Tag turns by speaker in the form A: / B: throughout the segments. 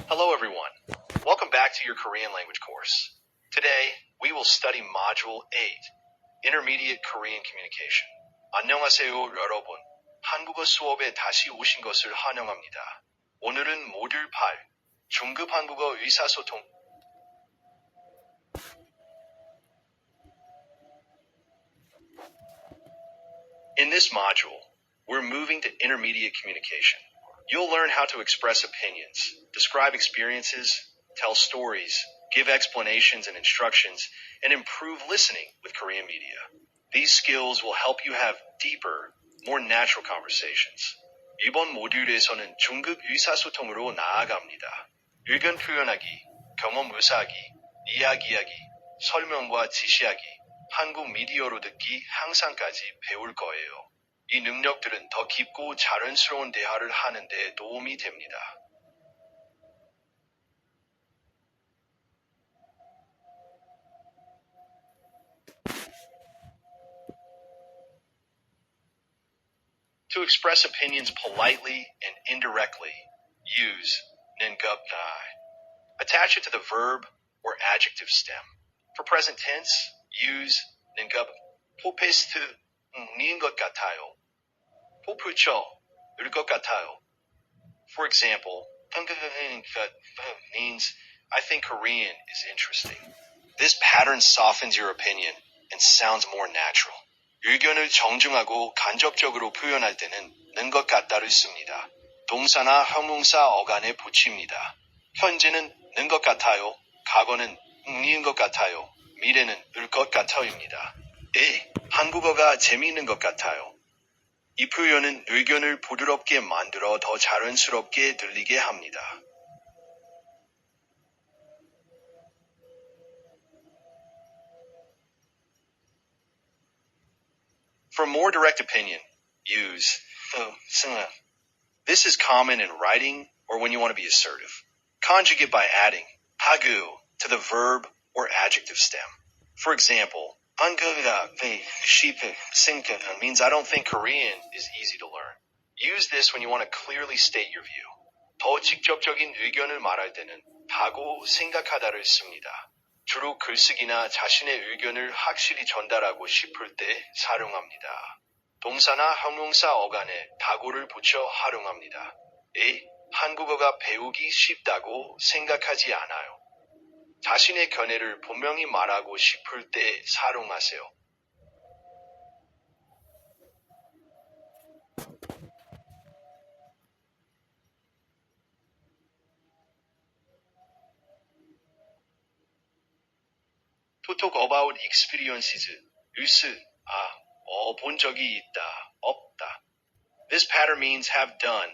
A: Hello everyone. Welcome back to your Korean language course. Today, we will study Module 8, Intermediate Korean Communication. 안녕하세요 여러분. 한국어 수업에 다시 오신 것을 환영합니다. 오늘은 모듈 8, 중급 한국어 의사소통. In this module, we're moving to intermediate communication. You'll learn how to express opinions, describe experiences, tell stories, give explanations and instructions, and improve listening with Korean media. These skills will help you have deeper, more natural conversations. 이번 모듈에서는 중급 의사소통으로 나아갑니다. 의견 표현하기, 경험 묘사하기, 이야기하기, 설명과 지시하기, 한국 미디어로 듣기 항상까지 배울 거예요. 이 능력들은 더 깊고 자연스러운 대화를 하는 데 도움이 됩니다. To express opinions politely and indirectly, use 능급나. Attach it to the verb or adjective stem. For present tense, use 능급. 포페스트 는 것 같아요. 포프쳐 을 것 같아요. For example, means I think Korean is interesting. This pattern softens your opinion and sounds more natural. 의견을 정중하고 간접적으로 표현할 때는 는 것 같다를 씁니다. 동사나 형용사 어간에 붙입니다. 현재는 는 것 같아요. 과거는 는 것 같아요. 미래는 을 것 같아요입니다. 한국어가 재미있는 것 같아요. 이 표현은 의견을 부드럽게 만들어 더 자연스럽게 들리게 합니다. For more direct opinion, use This is common in writing or when you want to be assertive. Conjugate by adding 하구 to the verb or adjective stem. For example, means I don't think Korean is easy to learn. Use this when you want to clearly state your view. 더 직접적인 의견을 말할 때는 하고 생각하다를 씁니다. 주로 글쓰기나 자신의 의견을 확실히 전달하고 싶을 때 사용합니다. 동사나 형용사 어간에 다고를 붙여 활용합니다. 한국어가 배우기 쉽다고 생각하지 않아요. 자신의 견해를 분명히 말하고 싶을 때 사용하세요. To talk about experiences, 본 적이 있다, 없다. This pattern means have done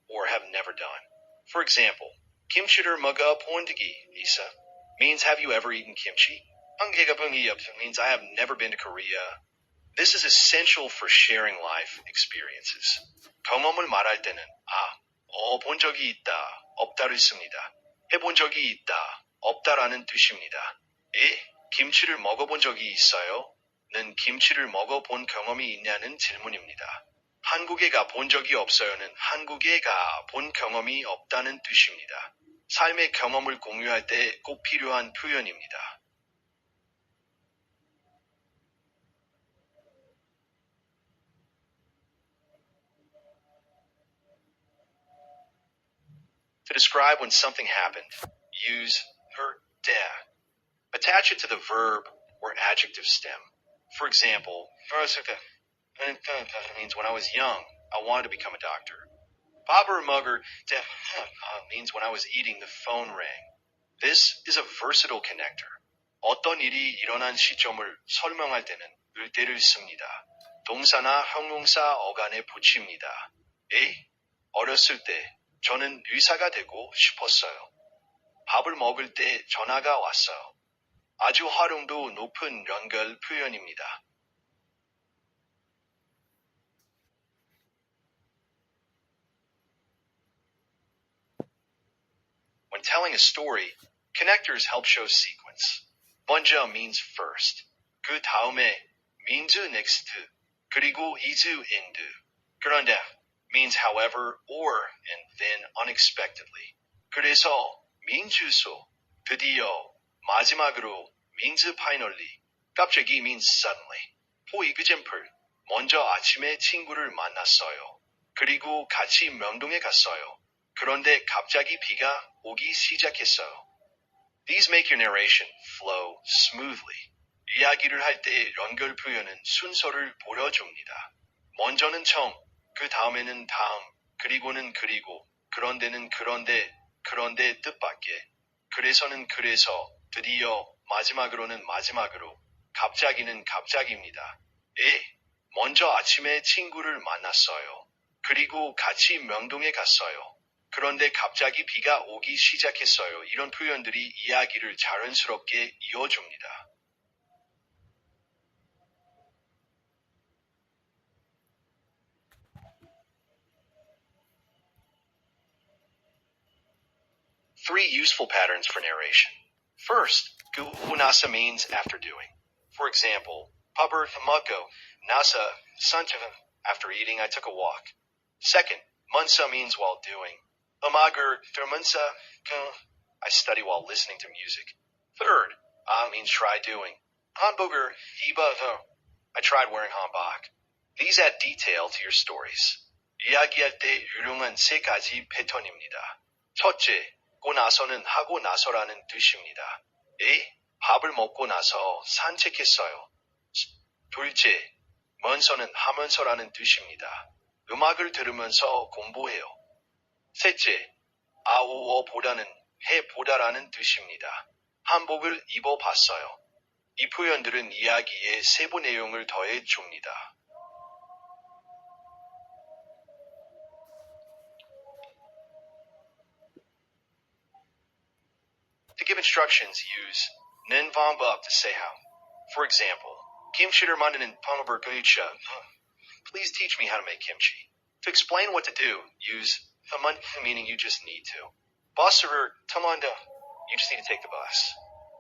A: or have never done. For example, 김치를 먹어 본 적이 있어 means have you ever eaten kimchi? Means I have never been to Korea. This is essential for sharing life experiences. 경험을 말할 때는 본 적이 있다, 없다를 씁니다. 해본 적이 있다, 없다라는 뜻입니다. 김치를 먹어본 적이 있어요? 는 김치를 먹어본 경험이 있냐는 질문입니다. 한국에 가본 적이 없어요는 한국에 가본 경험이 없다는 뜻입니다. 삶의 경험을 공유할 때 꼭 필요한 표현입니다. To describe when something happened, use 때. Attach it to the verb or adjective stem. For example, means when I was young, I wanted to become a doctor. 밥을 먹을 때 means when I was eating, the phone rang. This is a versatile connector. 어떤 일이 일어난 시점을 설명할 때는 을때를 씁니다. 동사나 형용사 어간에 붙입니다. 어렸을 때 저는 의사가 되고 싶었어요. 밥을 먹을 때 전화가 왔어요. 아주 활용도 높은 연결 표현입니다. When telling a story, connectors help show sequence. 먼저 means first. 그 다음에 means next. 그리고 is into. 그런데 means however or and then unexpectedly. 그래서 민주소 드디어 마지막으로 means finally 갑자기 means suddenly for example 먼저 아침에 친구를 만났어요. 그리고 같이 명동에 갔어요. 그런데 갑자기 비가 오기 시작했어요. These make your narration flow smoothly. 이야기를 할 때 연결 표현은 순서를 보여줍니다. 먼저는 처음, 그 다음에는 다음, 그리고는 그리고, 그런데는 그런데, 그런데 뜻밖의, 그래서는 그래서, 드디어, 마지막으로는 마지막으로, 갑자기는 갑자기입니다. 먼저 아침에 친구를 만났어요. 그리고 같이 명동에 갔어요. 그런데 갑자기 비가 오기 시작했어요. 이런 표현들이 이야기를 자연스럽게 이어줍니다. Three useful patterns for narration. First, gu'u nasa means after doing. For example, papur hamako nasa santavan. After eating, I took a walk. Second, munsa means while doing. Amager termunsa I study while listening to music. Third, means try doing. Hanboger iba I tried wearing hanbok. These add detail to your stories. 이야기할 때 유용한 세 가지 패턴입니다. 첫째, 먹고 나서는 하고 나서라는 뜻입니다. 밥을 먹고 나서 산책했어요. 둘째, 면서는 하면서라는 뜻입니다. 음악을 들으면서 공부해요. 셋째, 아우어보다는 해보다라는 뜻입니다. 한복을 입어봤어요. 이 표현들은 이야기의 세부 내용을 더해 줍니다. To give instructions, use 는 방법 to say how. For example, 김치를 만드는 방법을 가르쳐. Please teach me how to make kimchi. To explain what to do, use 하면 meaning you just need to. 버스를 타만다. You just need to take the bus.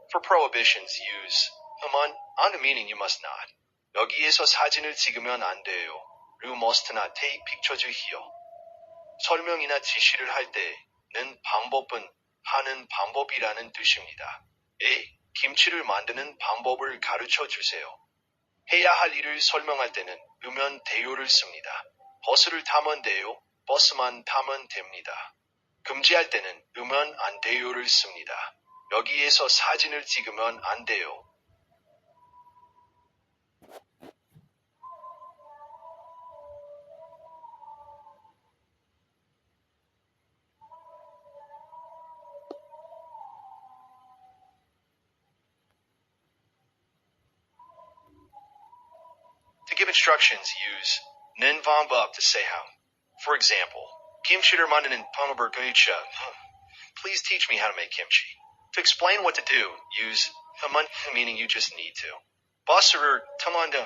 A: For prohibitions, use 하면 on meaning you must not. 여기에서 사진을 찍으면 안 돼요. You must not take pictures here. 설명이나 지시를 할 때는 방법은 하는 방법이라는 뜻입니다. 김치를 만드는 방법을 가르쳐 주세요. 해야 할 일을 설명할 때는 으면 대요를 씁니다. 버스를 타면 돼요. 버스만 타면 됩니다. 금지할 때는 으면 안 돼요를 씁니다. 여기에서 사진을 찍으면 안 돼요. To give instructions, use 는 방법 to say how. For example, 김치를 만드는 방법을 가르쳐. Please teach me how to make kimchi. To explain what to do, use 하면 meaning you just need to. 버스를 타만다.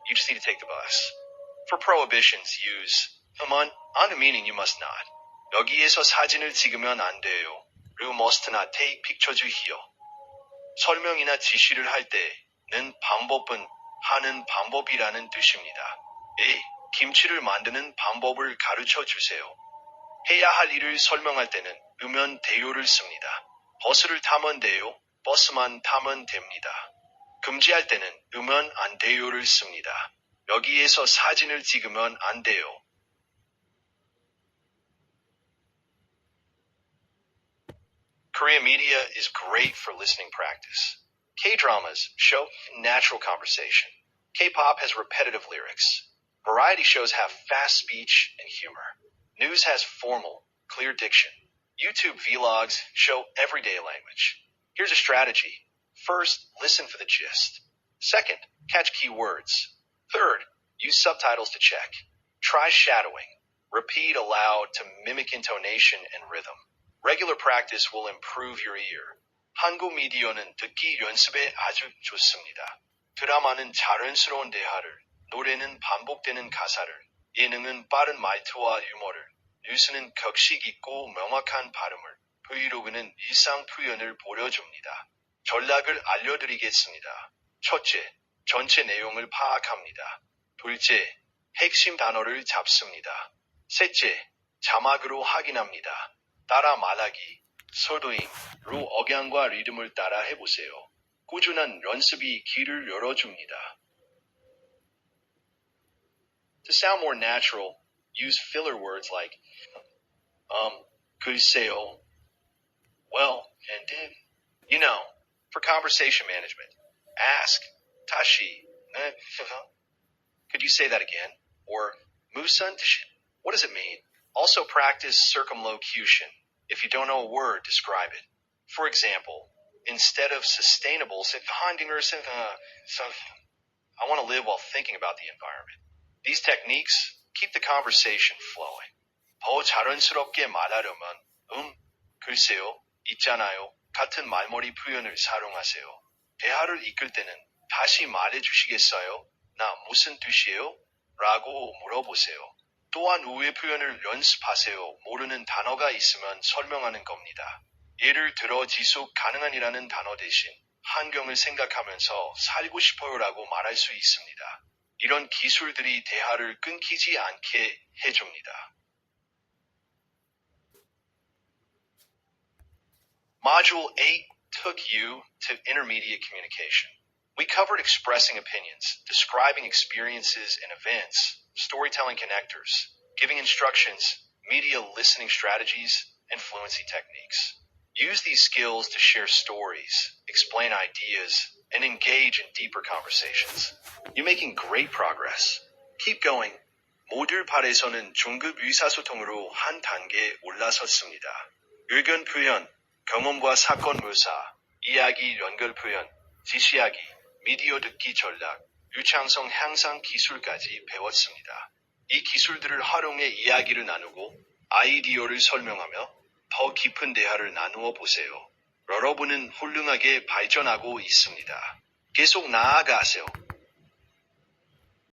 A: You just need to take the bus. For prohibitions, use 하면 on meaning you must not. 여기에서 사진을 찍으면 안 돼요. You must not take pictures here. 설명이나 지시를 할 때는 방법은 하는 방법이라는 뜻입니다. 김치를 만드는 방법을 가르쳐 주세요. 해야 할 일을 설명할 때는 으면 대요를 씁니다. 버스를 타면 돼요. 버스만 타면 됩니다. 금지할 때는 으면 안 돼요를 씁니다. 여기에서 사진을 찍으면 안 돼요. Korean media is great for listening practice. K-dramas show natural conversation. K-pop has repetitive lyrics. Variety shows have fast speech and humor. News has formal, clear diction. YouTube vlogs show everyday language. Here's a strategy. First, listen for the gist. Second, catch key words. Third, use subtitles to check. Try shadowing. Repeat aloud to mimic intonation and rhythm. Regular practice will improve your ear. 한국 미디어는 듣기 연습에 아주 좋습니다. 드라마는 자연스러운 대화를, 노래는 반복되는 가사를, 예능은 빠른 말투와 유머를, 뉴스는 격식 있고 명확한 발음을, 브이로그는 일상 표현을 보여줍니다. 전략을 알려드리겠습니다. 첫째, 전체 내용을 파악합니다. 둘째, 핵심 단어를 잡습니다. 셋째, 자막으로 확인합니다. 따라 말하기, 서도잉로 억양과 리듬을 따라 해보세요. 꾸준한 연습이 길을 열어줍니다. To sound more natural, use filler words like 글쎄요, well, and then. You know, for conversation management. Ask, 다시, 네, could you say that again? Or, 무슨 뜻이? What does it mean? Also practice circumlocution. If you don't know a word, describe it. For example, instead of sustainable, say, I want to live while thinking about the environment. These techniques keep the conversation flowing. 더 자연스럽게 말하려면, 글쎄요, 있잖아요, 같은 말머리 표현을 사용하세요. 대화를 이끌 때는 다시 말해주시겠어요? 나 무슨 뜻이에요? 라고 물어보세요. 또한 우회 표현을 연습하세요. 모르는 단어가 있으면 설명하는 겁니다. 예를 들어 지속 가능한이라는 단어 대신 환경을 생각하면서 살고 싶어요라고 말할 수 있습니다. 이런 기술들이 대화를 끊기지 않게 해줍니다. Module 8 took you to intermediate communication. We covered expressing opinions, describing experiences and events, storytelling connectors, giving instructions, media listening strategies, and fluency techniques. Use these skills to share stories, explain ideas, and engage in deeper conversations. You're making great progress. Keep going. 모듈 8에서는 중급 의사소통으로 한 단계 올라섰습니다. 의견 표현, 경험과 사건 묘사, 이야기 연결 표현, 지시하기, 미디어 듣기 전략, 유창성 향상 기술까지 배웠습니다. 이 기술들을 활용해 이야기를 나누고 아이디어를 설명하며 더 깊은 대화를 나누어 보세요. 여러분은 훌륭하게 발전하고 있습니다. 계속 나아가세요.